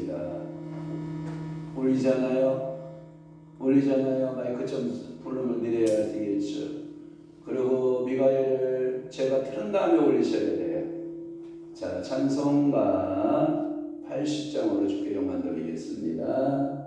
드리겠습니다. 울리잖아요. 마이크 좀 볼륨을 내려야 되겠죠. 그리고 미가엘을 제가 틀은 다음에 올리셔야 돼요. 자, 찬송가 80장으로 주께 영광 드리겠습니다.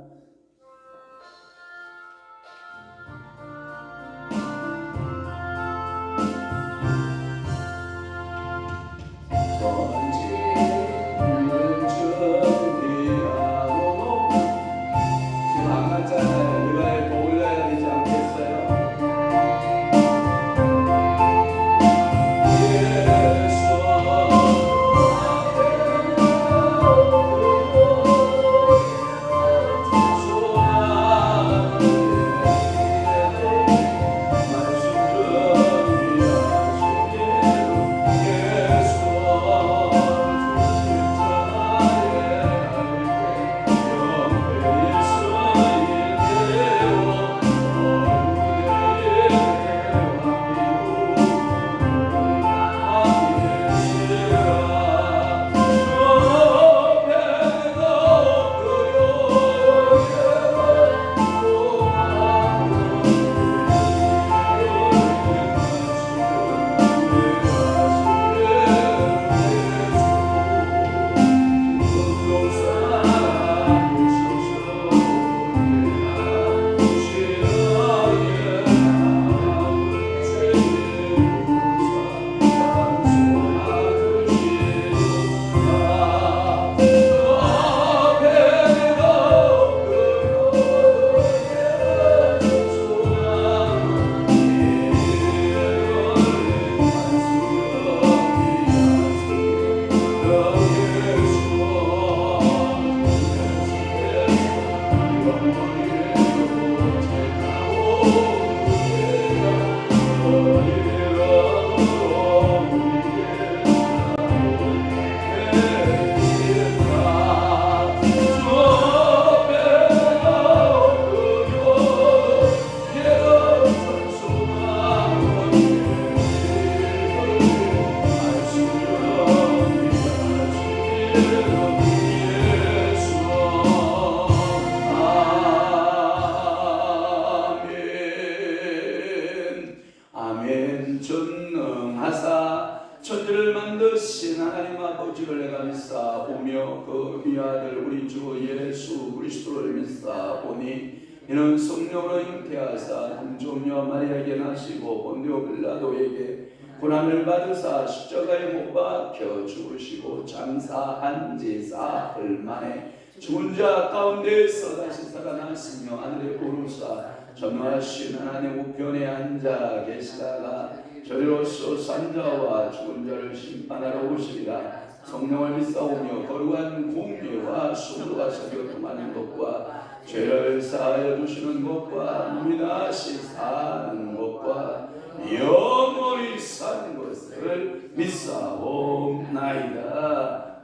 전능하사 천지를 만드신 하나님 아버지를 내가 믿사오며 그 귀아들 우리 주 예수 그리스도를 믿사오니 이는 성령으로 잉태하사 동정녀 마리아에게 나시고 본디오 빌라도에게 고난을 받으사 십자가에 못 박혀 죽으시고 장사한 지 사흘 만에 죽은 자 가운데에서 다시 살아나시며 하늘에 오르사 전능하신 하나님 우편에 앉아 계시다가 저리로서 산자와 죽은 자를 심판하러 오시리라. 성령을 믿사오며 거룩한 공예와 순도가 교통하는 것과 죄를 사하여 주시는 것과 몸이 다시 사는 것과 영원히 사는 것을 믿사옵나이다.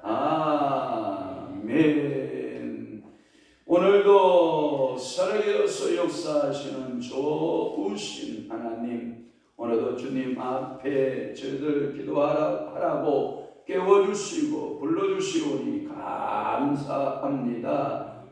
아멘. 오늘도 살아계셔서 역사하시는 좋으신 하나님, 오늘도 주님 앞에 저희들 기도하라고 깨워주시고 불러주시오니 감사합니다.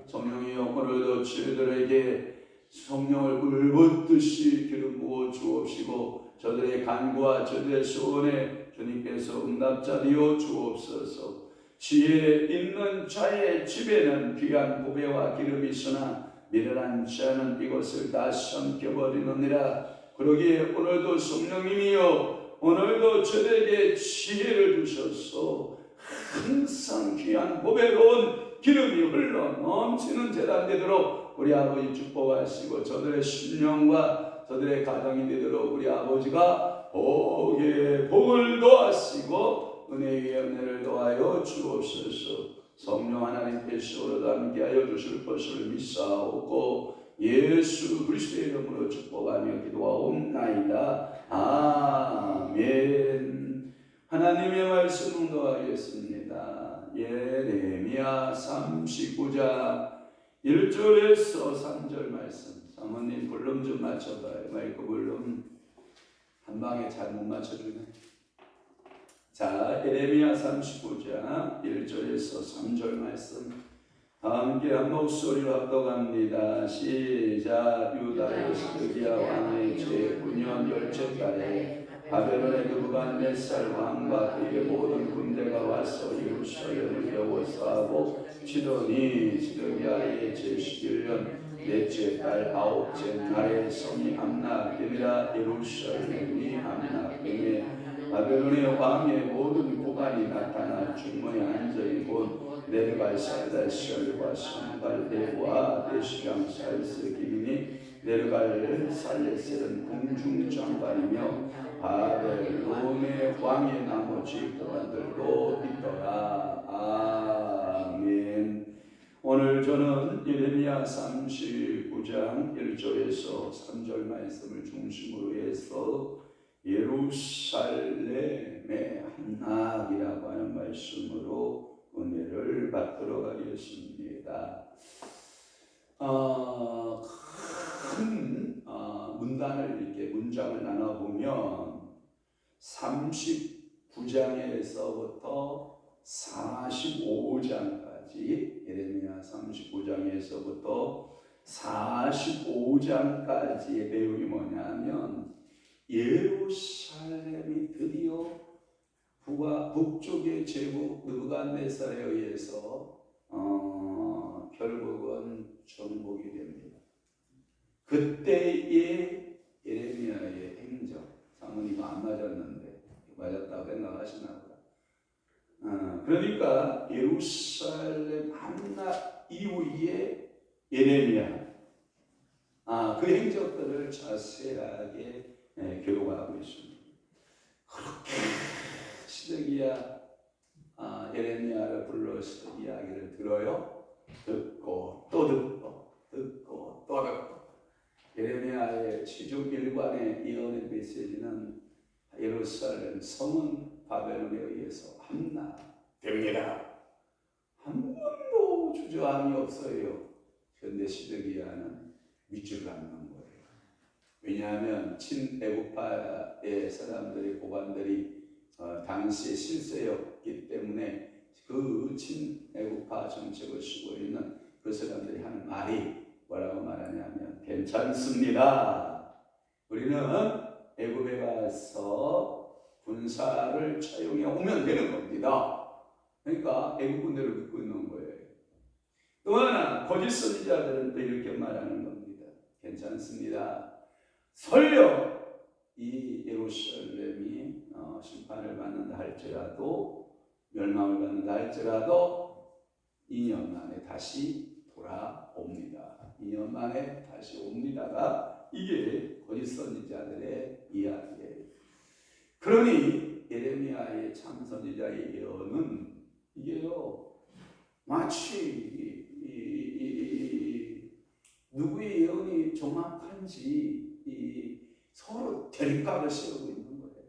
성령이여, 오늘도 저희들에게 성령을 울붓듯이 기름 부어 주옵시고 저들의 간구와 저들의 소원에 주님께서 응답자 되어 주옵소서. 지혜 있는 자의 집에는 귀한 보배와 기름이 있으나 미련한 자는 이것을 다 삼켜버리느니라. 그러기에 오늘도 성령님이여, 오늘도 저에게 지혜를 주셔서 항상 귀한 보배로운 기름이 흘러 넘치는 제단 되도록 우리 아버지 축복하시고 저들의 심령과 저들의 가정이 되도록 우리 아버지가 복에 복을 더하시고 은혜 위에 은혜를 더하여 주옵소서. 성령 하나님께서 오늘도 함께하여 주실 것을 믿사오고 예수 그리스도의 이름으로 축복하며 기도하옵나이다. 아멘. 하나님의 말씀 응답하겠습니다. 예레미야 39장 1절에서 3절 말씀. 사모님 볼륨 좀 맞춰봐요. 마이크 볼륨 한 방에 잘 못 맞춰주네. 자, 예레미야 39장 1절에서 3절 말씀. 함께 한 목소리로 합독합니다. 시작. 유다의 시드기야 왕의 제9년 열째 달에 바벨론의 느부갓네살 왕과 그의 모든 군대가 와서 예루살렘을 겨워싸고 치더니 시드기야의 제11년 넷째 달 아홉째 날에 성이 함락되니라. 예루살렘이 함락되매 바벨론의 왕의 모든 고관이 나타나 중문에 앉아있고 네르갈살레셀과 산발대와 대시강살스 기민이 네르갈살레셀은 궁중장관이며 바벨론의 왕의 나머지 고관들도 있더라. 아멘. 오늘 저는 예레미야 39장 1절에서 3절 말씀을 중심으로 해서 예루살렘의 함락이라고 하는 말씀으로 은혜를 받도록 하겠습니다. 큰 문단을 이렇게 문장을 나눠보면 39장에서부터 45장까지 예레미야 39장에서부터 45장까지의 내용이 뭐냐면 예루살렘이 드디어 북쪽의 제국 느부갓네살에 의해서 결국은 정복이 됩니다. 그때의 예레미야의 행적, 사모님 안 맞았는데 맞았다고 생각하시나 보다. 그러니까 예루살렘 함락 이후에 예레미야 그 행적들을 자세하게 기록하고 있습니다. 그렇게 시드기야 예레미야를 불러서 이야기를 들어요. 듣고 또 듣고 듣고 또 듣고. 예레미야의 시중 일관의 예언의 메시지는 예루살렘 성은 바벨론에 의해서 함락됩니다. 한 번도 주저함이 없어요. 그런데 시드기야는 믿지를 않는 거예요. 왜냐하면 친애국파의 사람들이 고관들이 당시의 실세였기 때문에 그 친애국파 정책을 쓰고 있는 그 사람들이 하는 말이 뭐라고 말하냐면 괜찮습니다. 우리는 애국에 가서 군사를 차용해 오면 되는 겁니다. 그러니까 애국 군대를 믿고 있는 거예요. 또 하나 거짓 선지자들은 또 이렇게 말하는 겁니다. 괜찮습니다. 설령 이 예루살렘이 심판을 받는다 할지라도 멸망을 받는다 할지라도 2년 만에 다시 돌아옵니다. 2년 만에 다시 옵니다가 이게 거짓 선지자들의 이야기예요. 그러니 예레미야의 참 선지자의 예언은 이게요 마치 누구의 예언이 정확한지 서로 대립각을 세우고 있는 거예요.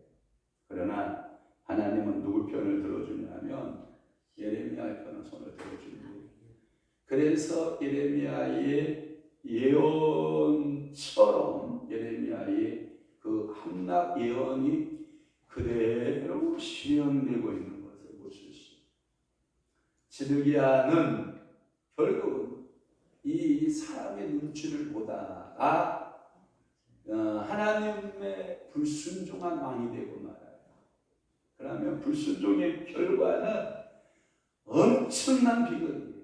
그러나 하나님은 누구 편을 들어주냐면 예레미야의 편을 손을 들어주는 거예요. 그래서 예레미야의 예언처럼 예레미야의 그 함락 예언이 그대로 실현되고 있는 것을 볼 수 있습니다. 시드기야는 결국은 이 사람의 눈치를 보다가 하나님의 불순종한 왕이 되고 말아요. 그러면 불순종의 결과는 엄청난 비극이에요.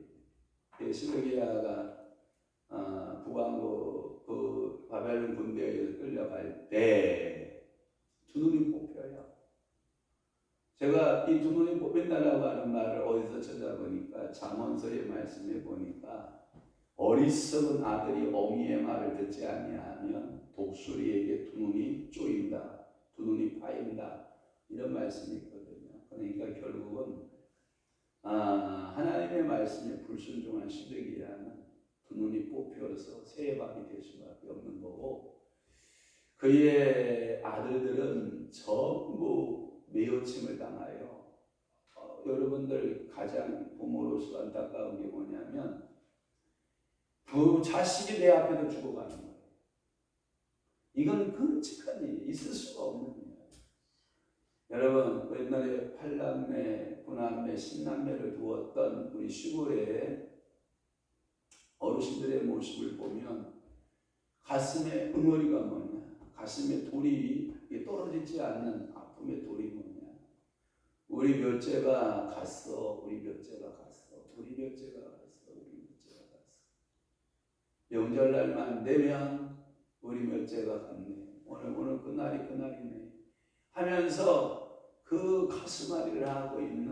시드기야가 북왕국 그 바벨론 군대에 끌려갈 때 두 눈이 뽑혀요. 제가 이 두 눈이 뽑힌다라고 하는 말을 어디서 찾아보니까 잠언서의 말씀에 보니까 어리석은 아들이 어미의 말을 듣지 아니하면 독수리에게 두 눈이 쪼인다, 두 눈이 파인다 이런 말씀이 있거든요. 그러니까 결국은 하나님의 말씀에 불순종한 시드기야는 두 눈이 뽑혀서 새밥이 될 수밖에 없는 거고 그의 아들들은 전부 매어침을 당하여 여러분들 가장 부모로서 안타까운 게 뭐냐면 그 자식이 내 앞에서 죽어가는 거예요. 이건 끔찍한 일이 있을 수가 없는 일이에요. 여러분 옛날에 8남매, 9남매, 10남매를 두었던 우리 시골에 어르신들의 모습을 보면 가슴에 응어리가 뭐냐, 가슴에 돌이 떨어지지 않는 아픔의 돌이 뭐냐. 우리 몇째가 갔어, 우리 몇째가 갔어, 우리 몇째가 갔어, 우리 몇째가 갔어. 명절날만 되면 우리 몇째가 갔네. 오늘 그날이네 하면서 그 가슴앓이를 하고 있는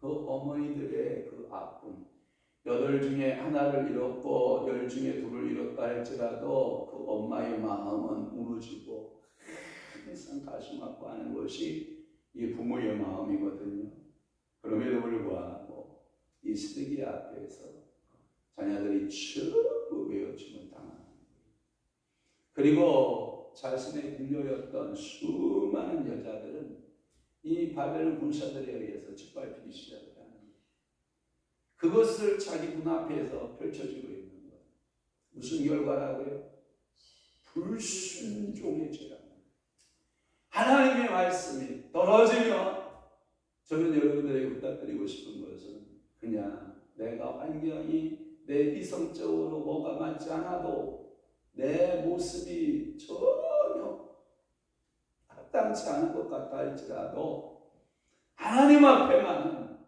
그 어머니들의 그 아픔. 8 중에 하나를 잃었고 10 중에 2를 잃었다 할지라도 그 엄마의 마음은 무너지고 항상 가슴 아파하는 것이 이 부모의 마음이거든요. 그럼에도 불구하고 이 시드기 앞에서 자녀들이 전부 외워치면 당하는 거예요. 그리고 자신의 딜러였던 수많은 여자들은 이 바벨론 군사들에 의해서 짓밟히기 시작을 하는 거예요. 그것을 자기 눈앞에서 펼쳐지고 있는 거예요. 무슨 결과라고요? 불순종의 죄라. 하나님의 말씀이 떨어지면 저는 여러분들에게 부탁드리고 싶은 것은 그냥 내가 환경이 내 이성적으로 뭐가 맞지 않아도 내 모습이 전혀 합당치 않은 것 같다 할지라도 하나님 앞에만은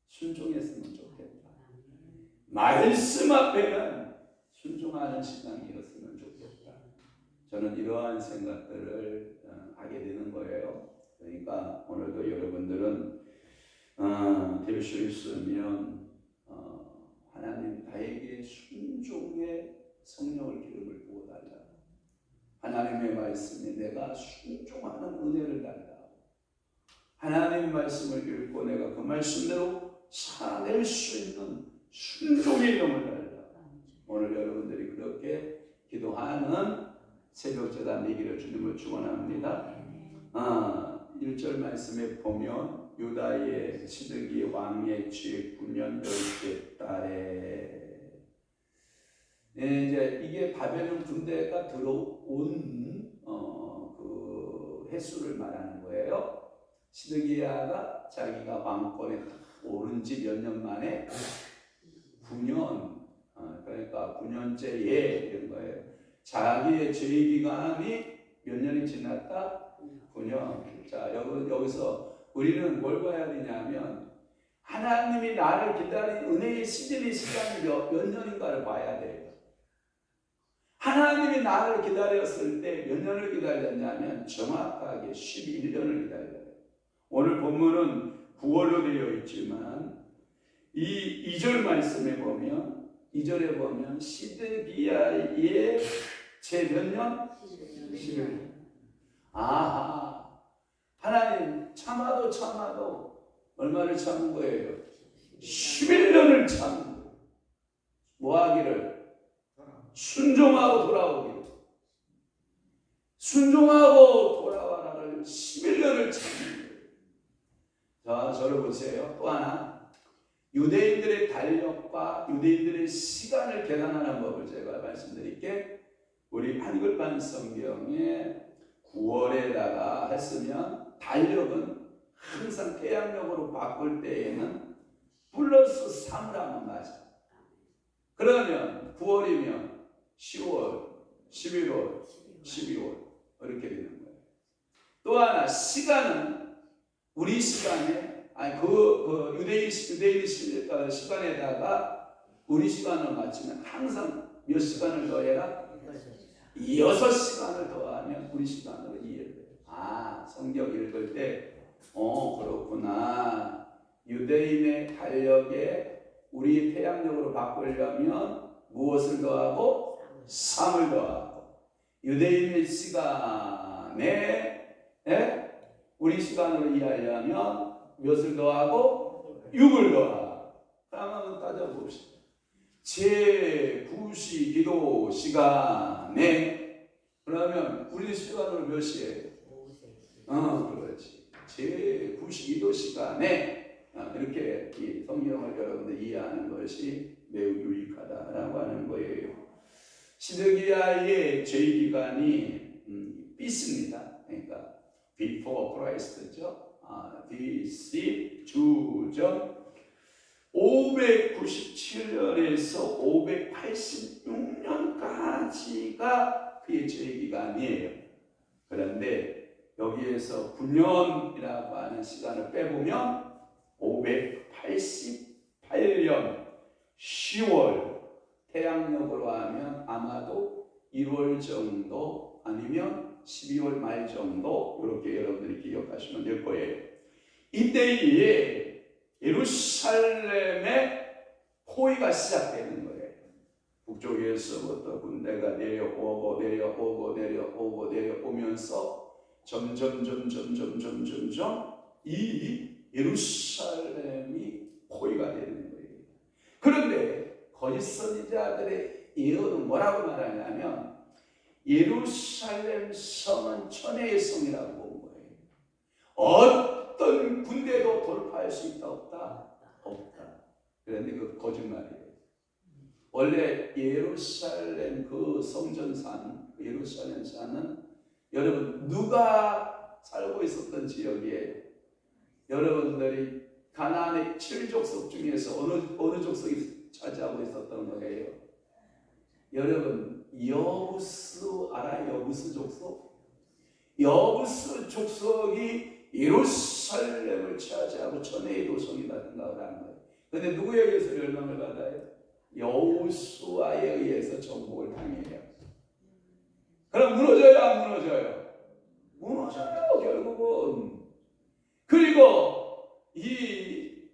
순종했으면 좋겠다. 말씀 앞에는 순종하는 신앙이었으면 좋겠다. 저는 이러한 생각들을 하게 되는 거예요. 그러니까 오늘도 여러분들은 될 수 있으면 하나님 나에게 순종의 성령을 기름을 부어달라. 하나님의 말씀에 내가 순종하는 은혜를 달라. 하나님 말씀을 읽고 내가 그 말씀대로 살아낼 수 있는 순종의 영을 달라. 오늘 여러분들이 그렇게 기도하는 새벽제단 되기를 주님을 축원합니다. 1절 말씀에 보면 유다의 시드기 왕의 제 9년 10째 달에 이제 이게 바벨론 군대가 들어온 그 횟수를 말하는 거예요. 시드기야가 자기가 왕권에 오른 지 몇 년 만에 9년, 그러니까 9년째에 이런 거예요. 자기의 제위 기간이 몇 년이 지났다? 9년. 자, 여기서 우리는 뭘 봐야 되냐면 하나님이 나를 기다린 은혜의 시간이 몇 년인가를 봐야 돼요. 하나님이 나를 기다렸을 때 몇 년을 기다렸냐면 정확하게 11년을 기다려요. 오늘 본문은 9월로 되어 있지만 이 2절 말씀에 보면 2절에 보면 시드기야의 제 몇 년? 11년. 아하, 하나님 참아도 얼마를 참은 거예요? 11년을 참은 거예요. 뭐 하기를? 순종하고 돌아오기를. 순종하고 돌아와라를 11년을 참는 거예요. 자, 저를 보세요. 또 하나, 유대인들의 달력과 유대인들의 시간을 계산하는 법을 제가 말씀드릴게. 우리 한글판 성경에 9월에다가 했으면 달력은 항상 태양력으로 바꿀 때에는 플러스 3을 하면 맞아. 그러면 9월이면 10월, 11월, 12월 이렇게 되는 거예요. 또 하나 시간은 우리 시간에 유대인 시간에다가 우리 시간을 맞추면 항상 몇 시간을 더해라? 6시간을 더하면 우리 시간으로 이해돼요. 성경 읽을 때 그렇구나. 유대인의 달력에 우리 태양력으로 바꾸려면 무엇을 더하고? 3을 더하고. 유대인의 시간에 우리 시간으로 이해하려면 몇을 더하고? 6을 더하고. 그럼 한번 따져봅시다. 제9시 기도 시간에 그러면 우리 시간으로 몇 시예요? 그렇지. 제9시 기도 시간에 이렇게 이 성경을 여러분들 이해하는 것이 매우 유익하다라고 하는 거예요. 시드기야의 제위 기간이 BC입니다. 그러니까 Before Christ죠. BC 주전 597년에서 때까지가 그의 죄 기간이에요. 그런데 여기에서 9년이라고 하는 시간을 빼보면 588년 10월, 태양력으로 하면 아마도 1월 정도 아니면 12월 말 정도, 이렇게 여러분들이 기억하시면 될 거예요. 이때에 예루살렘의 포위가 시작되는 거예요. 북쪽에서부터 군대가 내려오면서 점점 이 예루살렘이 포위가 되는 거예요. 그런데 거짓 선지자들의 예언은 뭐라고 말하냐면 예루살렘 성은 천혜의 성이라고 본 거예요. 어떤 군대도 돌파할 수 있다 없다? 없다. 그런데 그 거짓말이에요. 원래 예루살렘 그 성전산, 예루살렘 산은 여러분 누가 살고 있었던 지역이에요? 여러분들이 가나안의 7족속 중에서 어느 족속이 차지하고 있었던 거예요? 여러분 여부스 알아요? 여부스 족속? 여부스 족속이 예루살렘을 차지하고 천혜의 도성이다 생각을 하는 거예요. 그런데 누구에 의해서 멸망을 받아요? 여호수아에 의해서 정복을 당해요. 그럼 무너져요, 안 무너져요? 무너져요, 결국은. 그리고 이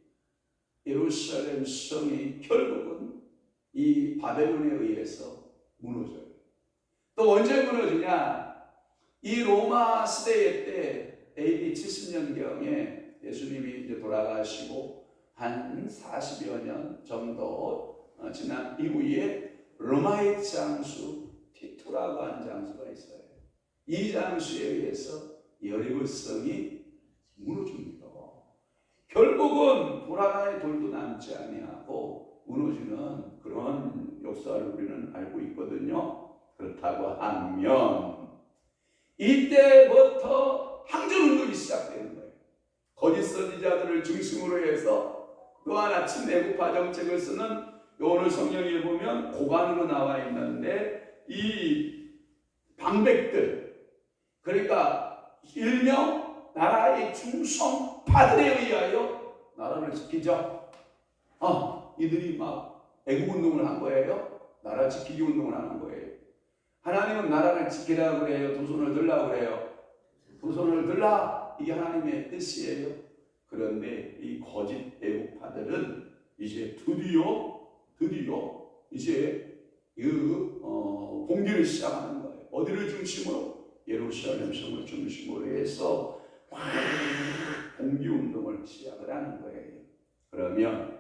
예루살렘 성이 결국은 이 바벨론에 의해서 무너져요. 또 언제 무너지냐? 이 로마 시대 때 AD 70년경에 예수님이 이제 돌아가시고 한 40여 년 정도 지난 이후에 로마의 장수 티투라고 하는 장수가 있어요. 이 장수에 의해서 여리고성이 무너집니다. 결국은 불안의 돌도 남지 아니하고 무너지는 그런 역사를 우리는 알고 있거든요. 그렇다고 하면 이때부터 항전운동이 시작되는 거예요. 거짓 선지자들을 중심으로 해서 또한 아침 애국파 정책을 쓰는 오늘 성경에 보면 고관으로 나와 있는데 이 방백들, 그러니까 일명 나라의 중성파들에 의하여 나라를 지키자. 이들이 막 애국운동을 한 거예요. 나라 지키기 운동을 하는 거예요. 하나님은 나라를 지키라고 그래요? 두 손을 들라고 그래요? 두 손을 들라, 이게 하나님의 뜻이에요. 그런데 이 거짓 애국파들은 이제 드디어 이제 공기를 시작하는 거예요. 어디를 중심으로? 예루살렘 성을 중심으로 해서 공기 운동을 시작을 하는 거예요. 그러면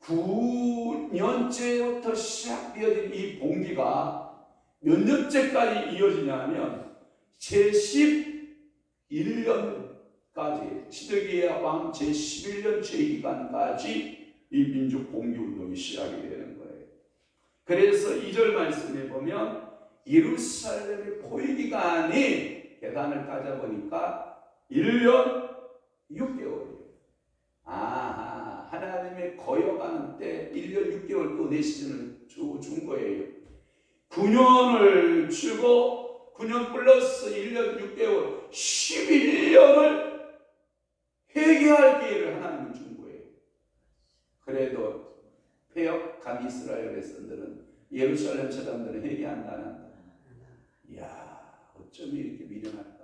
9년째부터 시작되어진 이 봉기가 몇 년째까지 이어지냐면 제11년까지 시드기야 왕 제11년 제기간까지 이 민족 봉기 운동이 시작이 되는 거예요. 그래서 2절 말씀에 보면 예루살렘의 포위 기간이 계산을 따져보니까 1년 6개월이에요. 하나님의 거여가는 때 1년 6개월 또 내 시즌을 준 거예요. 9년을 주고 9년 플러스 1년 6개월 11년을 회개할 기회를 하나님은 준 거예요. 그래도 폐역한 이스라엘 백성들은 예루살렘 사람들은 회개 안 한다. 이야, 어쩌면 이렇게 미련할까?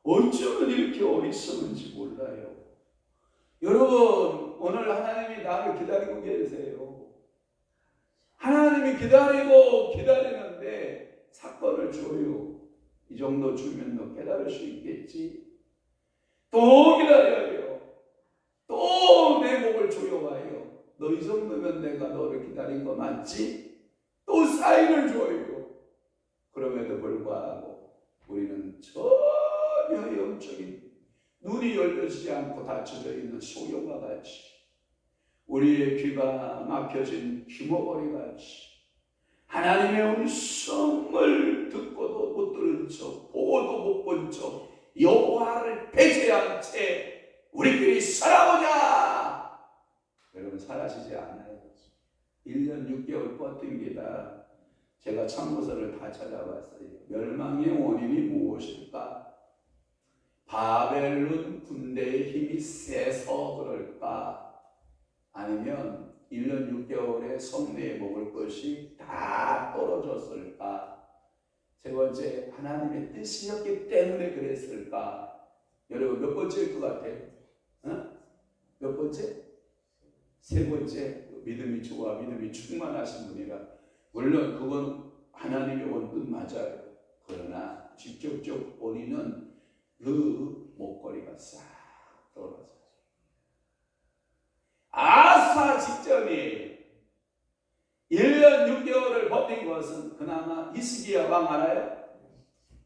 어쩌면 이렇게 어리석은지 몰라요. 여러분, 오늘 하나님이 나를 기다리고 계세요. 하나님이 기다리는데 사건을 줘요. 이 정도 주면 너 깨달을 수 있겠지? 또 기다려요. 또 내 목을 조여와요. 너 이 정도면 내가 너를 기다린 거 맞지? 또 사인을 줘요. 그럼에도 불구하고 우리는 전혀 영적인 눈이 열려지지 않고 닫혀져 있는 소경과 같이, 우리의 귀가 막혀진 귀머거리 같이 하나님의 음성을 듣고도 못 들은 척, 보고도 못 본 척, 여호와를 배제한 채 우리끼리 살아보자. 여러분, 살아시지 않아요. 1년 6개월 버팁니다. 제가 참고서를 다 찾아봤어요. 멸망의 원인이 무엇일까? 바벨론 군대의 힘이 세서 그럴까? 아니면 1년 6개월에 성내에 먹을 것이 다 떨어졌을까? 세 번째, 하나님의 뜻이었기 때문에 그랬을까? 여러분 몇 번째일 것 같아요? 몇 번째? 세 번째, 믿음이 좋아, 믿음이 충만하신 분이라. 물론 그건 하나님의 원뜻 맞아요. 그러나 직접적 원인은 그 목걸이가 싹 떨어져요. 아사 직전이 1년 6개월을 버틴 것은 그나마 히스기야 왕 알아요?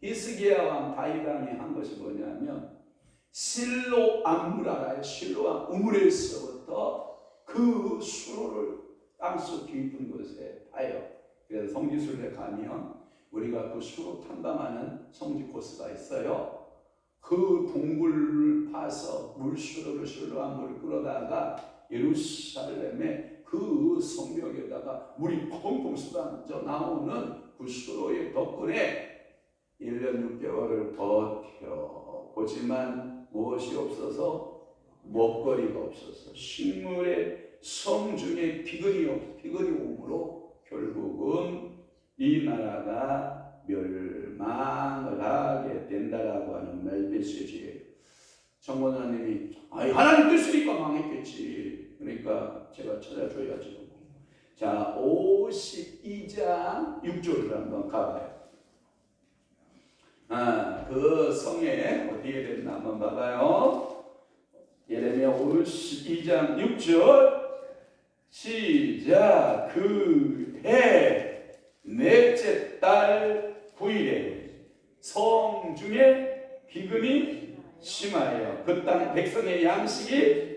히스기야 왕 다윗 왕이 한 것이 뭐냐면 실로 암물 알아요? 실로 암 우물에서부터 그 수로를 땅속 깊은 곳에 파요. 그래서 성지순례 가면 우리가 그 수로 탐방하는 성지 코스가 있어요. 그 동굴을 파서 물수로를 실로 암물을 끌어다가 예루살렘의 그 성벽에다가 물이 펑펑 쏟아져 나오는 그 수로의 덕분에 1년 6개월을 버텨 보지만 무엇이 없어서 먹거리가 없어서 식물의 성중에 비근이 오므로 결국은 이 나라가 멸망을 하게 된다라고 하는 메시지예요. 청원자님이 하나님 뜻이니까 망했겠지. 그러니까 제가 찾아줘야죠. 자, 52장 6절을 한번 가봐요. 그 성에 어디에 됐나 한번 봐봐요. 예레미야 52장 6절 시작. 그 해 넷째 달 9일에 성중에 기근이 심하여 그 땅 백성의 양식이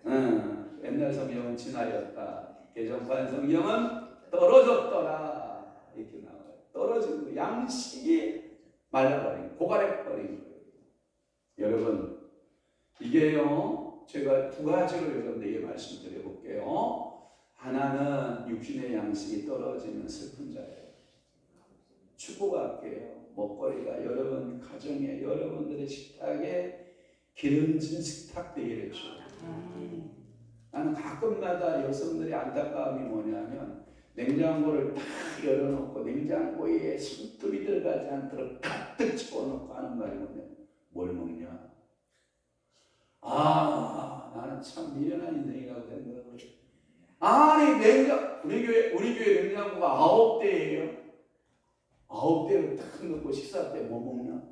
옛날 성경은 지나였다. 개정판 성경은 떨어졌더라 이렇게 나와요. 떨어진 거 양식이 말라버린 고갈해버린 거예요. 여러분 이게요 제가 두 가지로 여러분에게 말씀드려 볼게요. 하나는 육신의 양식이 떨어지면 슬픈 자예요. 축복할게요. 먹거리가 여러분 가정에 여러분들의 식탁에 기름진 식탁 되게 해줘. 나는 가끔마다 여성들의 안타까움이 뭐냐면 냉장고를 딱 열어놓고 냉장고에 숨통이 들어가지 않도록 가득 채워놓고 하는 말이 뭐냐면 뭘 먹냐? 나는 참 미련한 인생이라고 생각을 해요. 아니 우리 교회 냉장고가 9대예요. 9대를 딱 넣고 식사 때 뭐 먹냐?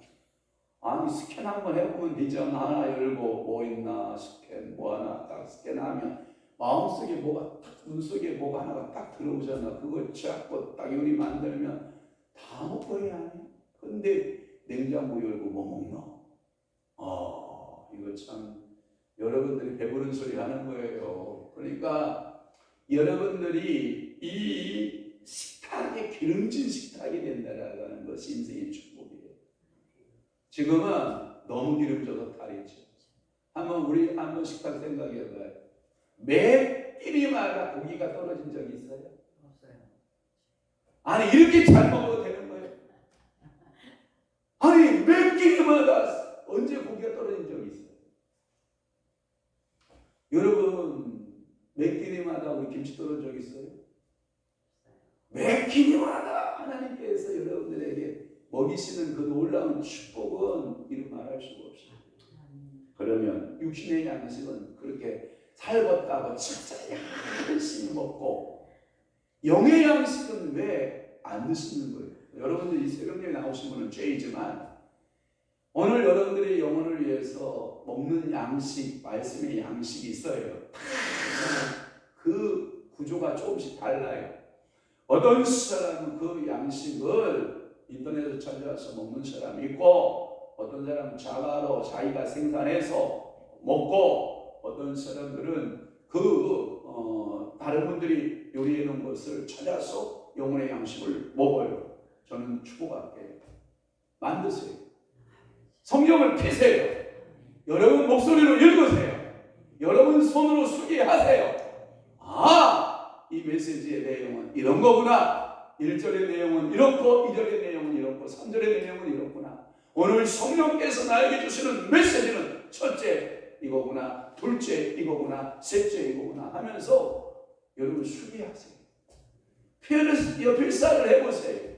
아니 스캔 한번 해보면 되잖아. 하나 열고 뭐 있나 스캔 뭐 하나 딱 스캔하면 마음속에 뭐가 딱 눈속에 뭐가 하나가 딱 들어오잖아. 그걸 잡고 딱 요리 만들면 다 먹거리 아니야. 근데 냉장고 열고 뭐 먹나? 이거 참 여러분들이 배부른 소리 하는 거예요. 그러니까 여러분들이 이 식탁에 기름진 식탁이 된다라는 것이 인생의 축복이에요. 지금은 너무 기름져서 탈이죠. 우리 한번 식탁 생각해봐요. 매 끼니마다 고기가 떨어진 적이 있어요? 없어요. 아니 이렇게 잘 먹어도 되는 거예요? 아니 매 끼니마다 언제 고기가 떨어진 적이 있어요? 여러분 매 끼니마다 우리 김치 떨어진 적 있어요? 매 끼니마다 하나님께서 여러분들에게 먹이시는 그 놀라운 축복은 이루 말할 수가 없어요. 그러면 육신의 양식은 그렇게 살벗다고 진짜 열심히 먹고 영의 양식은 왜 안 드시는 거예요? 여러분들이 새벽녘에 나오신 분은 죄이지만 오늘 여러분들의 영혼을 위해서 먹는 양식, 말씀의 양식이 있어요. 그 구조가 조금씩 달라요. 어떤 사람은 그 양식을 인터넷에서 찾아서 먹는 사람이 있고 어떤 사람은 자가로 자기가 생산해서 먹고 어떤 사람들은 다른 분들이 요리해 놓은 것을 찾아서 영혼의 양식을 먹어요. 저는 축복할게요. 만드세요. 성경을 펴세요. 여러분 목소리로 읽으세요. 여러분 손으로 수기하세요. 이 메시지의 내용은 이런 거구나. 1절의 내용은 이렇고 2절의 내용은 이렇고 3절의 내용은 이렇구나. 오늘 성령께서 나에게 주시는 메시지는 첫째 이거구나, 둘째 이거구나, 셋째 이거구나 하면서 여러분 수비하세요. 필사를 해보세요.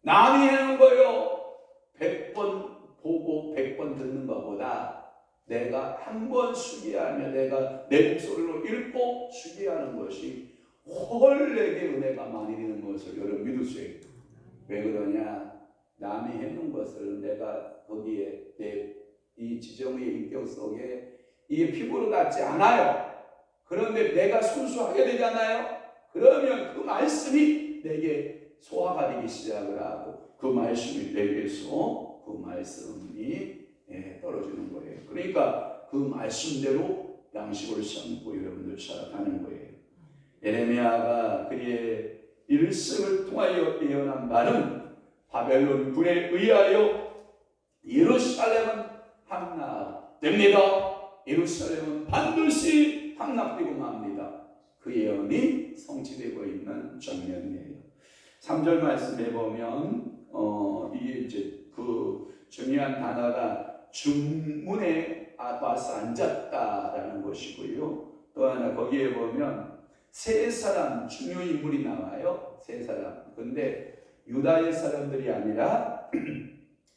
남이 하는 거요 100번 보고 100번 듣는 것보다 내가 한 번 수기하며 내가 내 목소리로 읽고 수기하는 것이 훨 내게 은혜가 많이 되는 것을 여러분 믿으세요. 왜 그러냐? 남이 해놓은 것을 내가 거기에 내 이 지정의 인격 속에 이게 피부로 닿지 않아요. 그런데 내가 순수하게 되잖아요. 그러면 그 말씀이 내게 소화가 되기 시작을 하고 그 말씀이 내게서 그 말씀이 떨어지는 거예요. 그러니까 그 말씀대로 양식을 삼고 여러분들 살아가는 거예요. 예레미야가 그의 일생을 통하여 예언한 말은 바벨론 군에 의하여 예루살렘은 함락됩니다. 예루살렘은 반드시 함락되고 맙니다. 그 예언이 성취되고 있는 장면이에요. 3절 말씀에 보면 이게 이제 그 중요한 단어가 중문에 와서 앉았다라는 것이고요. 또 하나 거기에 보면 세 사람 중요 인물이 나와요. 세 사람. 근데 유다의 사람들이 아니라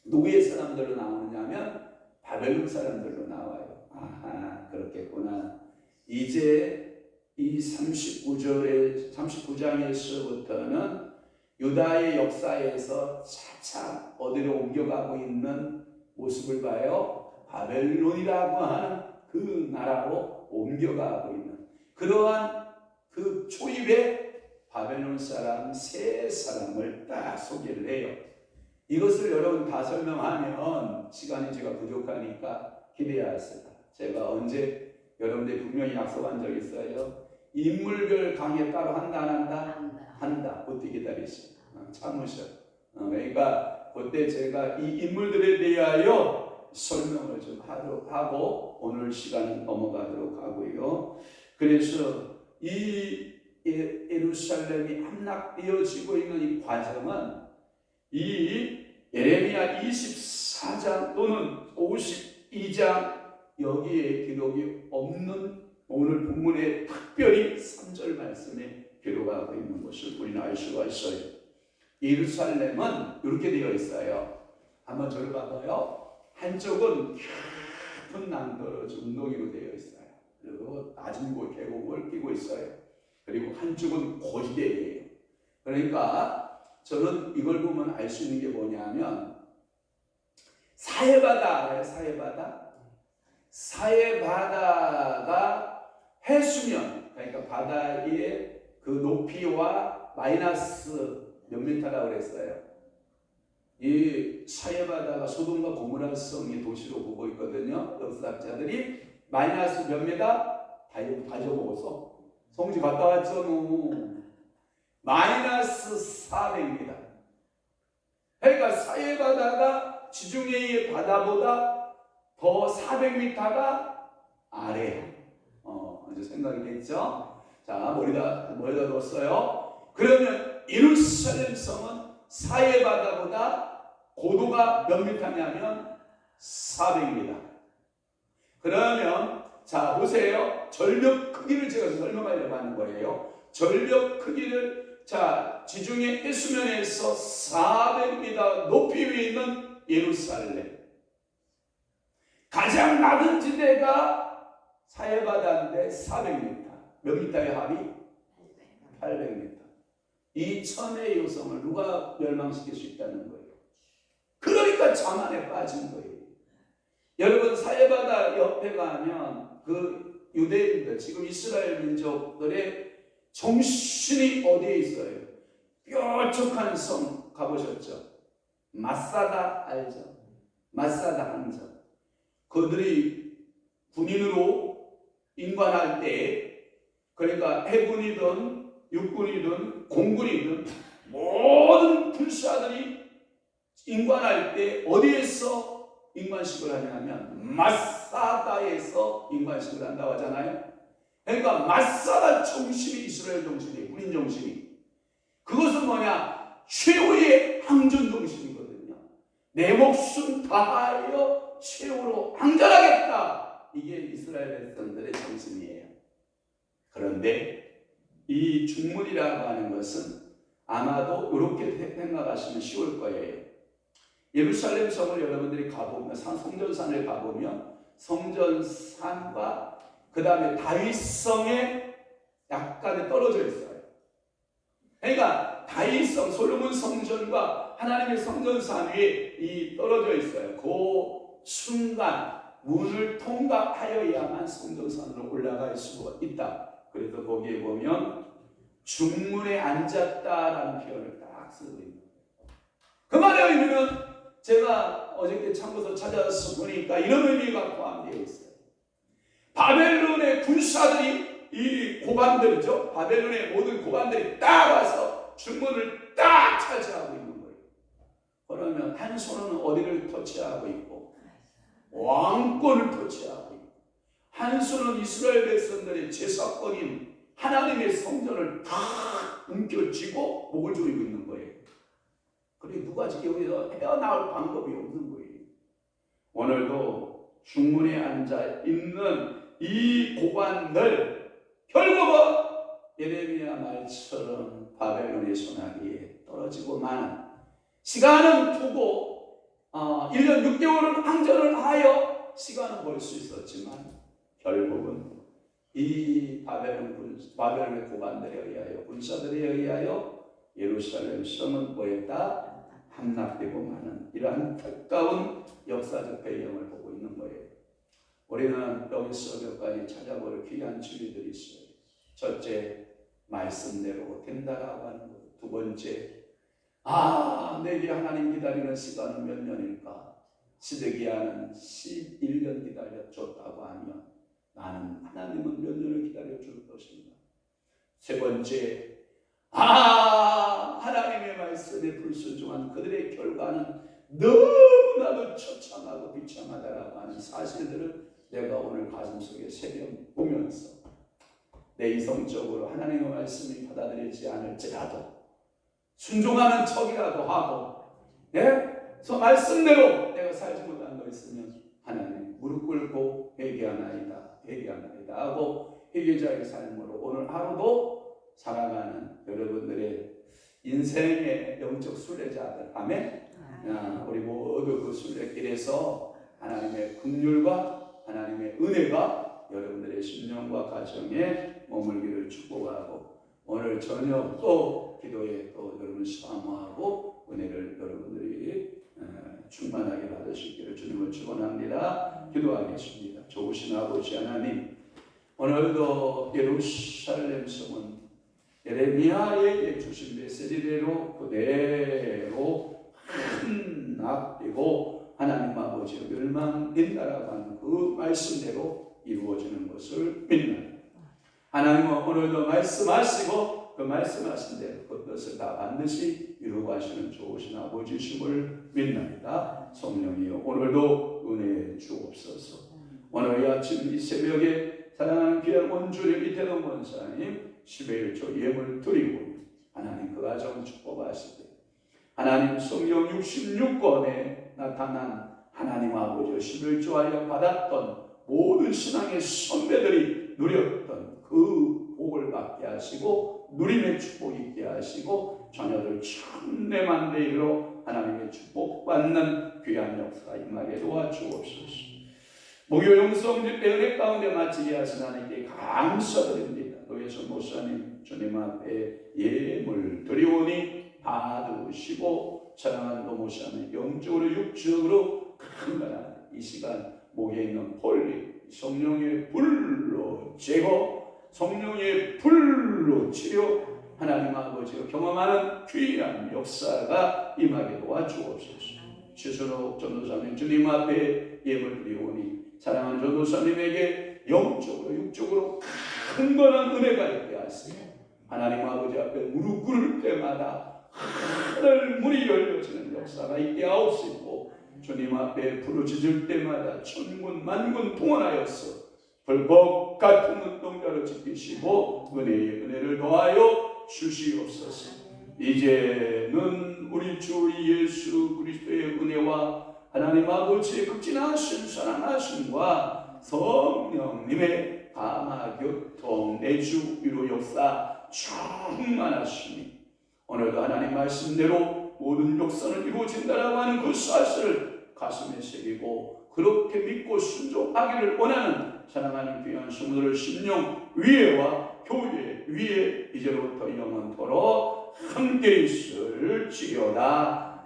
누구의 사람들로 나오느냐면 바벨론 사람들로 나와요. 아하, 그렇겠구나. 이제 이 39장에서부터는 유다의 역사에서 차차 어디로 옮겨가고 있는 모습을 봐요. 바벨론이라고 하는 그 나라로 옮겨가고 있는 그러한 그 초입에 바벨론 사람 세 사람을 딱 소개를 해요. 이것을 여러분 다 설명하면 시간이 제가 부족하니까 기대하세요. 제가 언제 여러분들 분명히 약속한 적 있어요. 인물별 강의 따로 한다 안 한다? 한다. 그때 기다리시오. 참으셔. 그러니까 그때 제가 이 인물들에 대하여 설명을 좀 하고 오늘 시간 넘어가도록 하고요. 그래서 이 예루살렘이 함락되어지고 있는 이 과정은 이 예레미야 24장 또는 52장 여기에 기록이 없는 오늘 본문에 특별히 3절 말씀에 기록하고 있는 것을 우리는 알 수가 있어요. 예루살렘은 이렇게 되어 있어요. 한번 저를 봐봐요. 한쪽은 깊은 낭떠러지 웅덩이로 되어 있어요. 그리고 낮은 곳 계곡을 끼고 있어요. 그리고 한쪽은 고지대예요. 그러니까 저는 이걸 보면 알 수 있는 게 뭐냐면 사해바다 알아요? 사해바다? 사해바다가 해수면 그러니까 바다의 그 높이와 마이너스 몇 미터라고 그랬어요. 이 사해바다가 소돔과 고모라 성의 도시로 보고 있거든요. 역사학자들이 마이너스 몇 미터? 다 적어서 성지 갔다 왔죠. 마이너스 400m. 그러니까 사해바다가 지중해의 바다보다 더 400m가 아래야. 이제 생각이 됐죠? 자, 머리다 넣었어요. 그러면 예루살렘 성은 사해바다보다 고도가 몇 미터냐면 400m. 그러면 자 보세요. 절벽 크기를 제가 설명하려고 하는 거예요. 절벽 크기를 자 지중해 해수면에서 400m 높이 위에 있는 예루살렘. 가장 낮은 지대가 사해바다인데 400m. 몇 미터의 합이? 800m. 이 천의 요성을 누가 멸망시킬 수 있다는 거예요. 그러니까 자만에 빠진 거예요. 여러분 사해바다 옆에 가면 그 유대인들 지금 이스라엘 민족들의 정신이 어디에 있어요? 뾰족한 성 가보셨죠? 마사다 알죠? 마사다 항전. 그들이 군인으로 인관할 때 그러니까 해군이든 육군이든 공군이든 모든 군사들이 인관할 때 어디에서 인관식을 하냐면 마사다에서 인관식을 한다고 하잖아요. 그러니까 마사다 정신이 이스라엘 정신이에요. 군인 정신이. 그것은 뭐냐? 최후의 항전정신이거든요. 내 목숨 다하여 최후로 항전하겠다. 이게 이스라엘 백성들의 정신이에요. 그런데 이 중문이라고 하는 것은 아마도 이렇게 생각하시면 쉬울 거예요. 예루살렘 성을 여러분들이 가보면 성전산을 가보면 성전산과 그 다음에 다윗성에 약간 떨어져 있어요. 그러니까 다윗성 솔로몬 성전과 하나님의 성전산 위에 이 떨어져 있어요. 그 순간 문을 통과하여야만 성전산으로 올라갈 수가 있다. 그래서 거기에 보면 중문에 앉았다라는 표현을 딱 쓰고 있는 거예요. 그 말의 의미는 제가 어저께 참고서 찾아서 보니까 이런 의미가 포함되어 있어요. 바벨론의 군사들이 이 고관들이죠. 바벨론의 모든 고관들이 딱 와서 중문을 딱 차지하고 있는 거예요. 그러면 한 손은 어디를 터치하고 있고 왕권을 터치하고 있고 한 손은 이스라엘 백성들의 제사권인 하나님의 성전을 다 움켜쥐고 목을 조이고 있는 거예요. 그리고 누가 여기서 헤어나올 방법이 없는 거예요. 오늘도 중문에 앉아 있는 이 고관들 결국은 예레미야 말처럼 바벨론의 손아귀에 떨어지고 마는 시간은 두고 1년 6개월은 항전을 하여 시간은 벌 수 있었지만 결국은 이 바벨론의 고관들에 의하여 군사들에 의하여 예루살렘 성은 뭐였다? 함락되고 마는 이러한 가까운 역사적 배경을 보고 있는 거예요. 우리는 여기서 몇 가지 찾아볼 귀한 진리들이 있어요. 첫째, 말씀대로 된다라고 하는 것. 두 번째, 내게 하나님 기다리는 시간은 몇 년일까? 시드기야는 11년 기다려줬다고 하면 나는 하나님은 몇 년을 기다려줄 것인가? 세 번째, 하나님의 말씀에 불순종한 그들의 결과는 너무나도 처참하고 비참하다라고 하는 사실들을 내가 오늘 가슴속에 새겨보면서 내 이성적으로 하나님의 말씀이 받아들이지 않을지라도 순종하는 척이라도 하고 저 말씀대로 내가 살지 못한 거 있으면 하나님 무릎 꿇고 회개하나이다 하고 회개자의 삶으로 오늘 하루도 살아가는 여러분들의 인생의 영적 순례자들, 아멘. 우리 모두 그 순례길에서 하나님의 긍휼과 하나님의 은혜가 여러분들의 심령과 가정에 머물기를 축복하고 오늘 저녁 또 기도에 또 여러분 사모하고 은혜를 여러분들이 충만하게 받으시기를 주님을 축원합니다. 기도하겠습니다. 좋으신 아버지 하나님, 오늘도 예루살렘 성은 예레미야에게 주신 메시지대로 그대로 함락되고 하나님 아버지의 멸망된다라고 하는 그 말씀대로 이루어지는 것을 믿습니다. 하나님은 오늘도 말씀하시고 그 말씀하신 대로 그것을 다 반드시 이루고 하시는 좋으신 아버지심을 믿습니다. 성령이여 오늘도 은혜 주옵소서. 오늘 이 아침 이 새벽에 사랑하는 귀한 원주님 이태동 원사님 11조 예물 드리고 하나님 그 가정 축복하시되 하나님 성경 66권에 나타난 하나님 아버지 11조하여 받았던 모든 신앙의 선배들이 누렸던 그 복을 받게 하시고 누림의 축복 있게 하시고 자녀들 참내만 되기로 하나님의 축복받는 귀한 역사 임하게 도와주옵소서. 목요 영성 집회 은혜 가운데 마치게 하신 하나님께 감사드립니다. 노예선 목사님 주님 앞에 예물 드리오니 받으시고 사랑하는 노모사님 영적으로 육적으로 강건한 이 시간 목에 있는 폴리 성령의 불로 제거 성령의 불로 치료 하나님 아버지가 경험하는 귀한 역사가 임하게 도와주옵소서. 최선옥 전도사님 주님 앞에 예물 드리오니 사랑하는 전도사님에게 영적으로 육적으로 강건한 은혜가 있게 하시고 하나님 아버지 앞에 무릎 꿇을 때마다 하늘 문이 열려지는 역사가 있게 하옵시고 주님 앞에 부르짖을 때마다 천군 만군 동원하여서 불법 같은 눈동자를 지키시고 은혜의 은혜를 더하여 주시옵소서. 이제는 우리 주 예수 그리스도의 은혜와 하나님 아버지의 극진하신 사랑하심과 성령님의 감화 교통 내주 위로 역사 충만하시니 오늘도 하나님 말씀대로 모든 역사는 이루어진다라고 하는 그 사실을 가슴에 새기고 그렇게 믿고 순종하기를 원하는 사랑하는 귀한 성도들 심령 위에와 교회 위에 이제로부터 영원토록 함께 있을지어다.